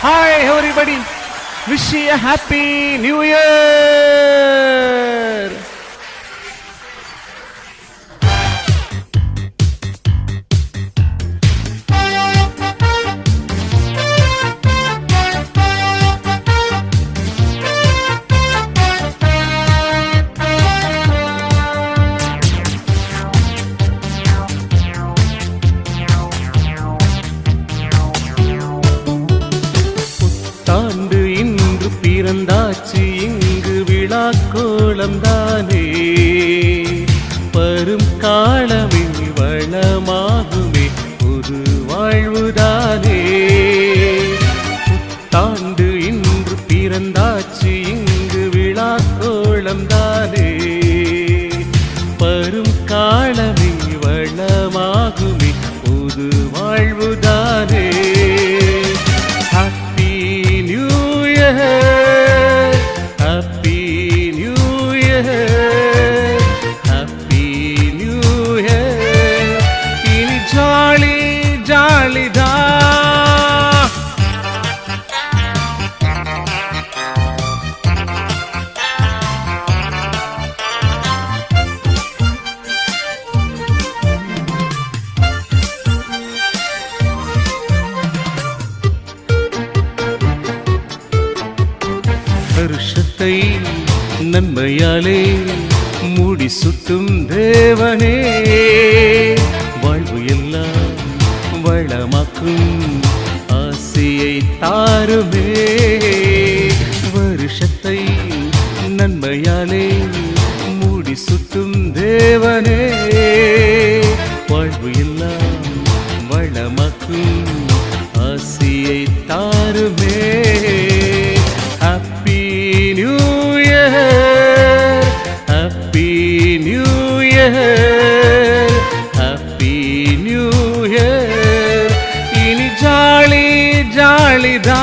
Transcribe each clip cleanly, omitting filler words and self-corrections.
Hi everybody, wish you a happy new year. தாண்டு இன்று பிறந்தாச்சு இங்கு விழா கோலம் தானே பரும் காலமே வளமாகுமே ஒரு வாழ்வுதானே தாண்டு இன்று பிறந்தாச்சு இங்கு விழா கோலம் தானே பரும் காலமே வளமாகுமே ஒரு வாழ்வுதானே வருஷத்தை நன்மையாலே மூடி சுட்டும் தேவனே வாழ்வு எல்லாம் வளமாக்கும் ஆசையை தாருமே வருஷத்தை நன்மையாலே மூடி சுட்டும் தேவனே வாழ்வு எல்லாம் வளமாக்கும் ஆசையை தாருமே இனி ஜாலி ஜாலிதா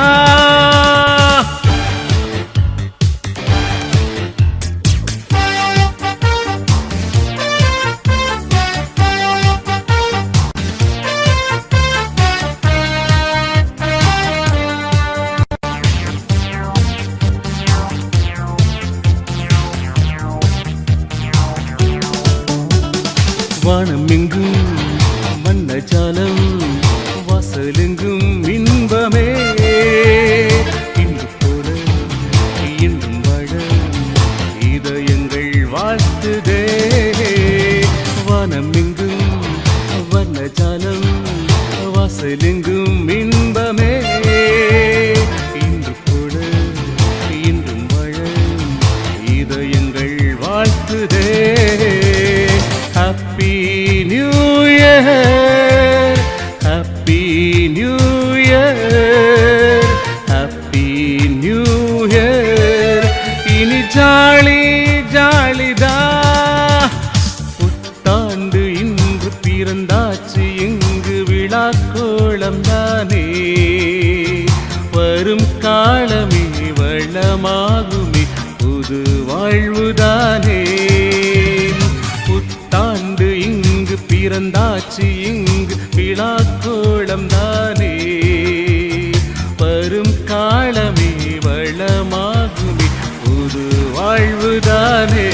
வானம் எங்கும் வண்ணஜாலம் வாசலெங்கும் இன்பமே இன்று போல இன்றும் வாழ இதயங்கள் வாழ்த்துதே வானம் எங்கும் வண்ணஜாலம் வாசலெங்கும் இன்பமே இன்று போல இன்றும் வாழ இதயங்கள் வாழ்த்துதே Happy New Year, Happy New Year, Happy New Year. இனி ஜாலி ஜாலிதா புத்தாண்டு இன்று பிறந்தாச்சு இங்கு விழா கோலம் தானே வரும் காலமே வளமாகுமே புது வாழ்வுதானே தாண்டு இங்கு பிறந்தாச்சு இங்கு விழா கோலம் தானே வரும் காலமே வளமாகுமே ஒரு வாழ்வுதானே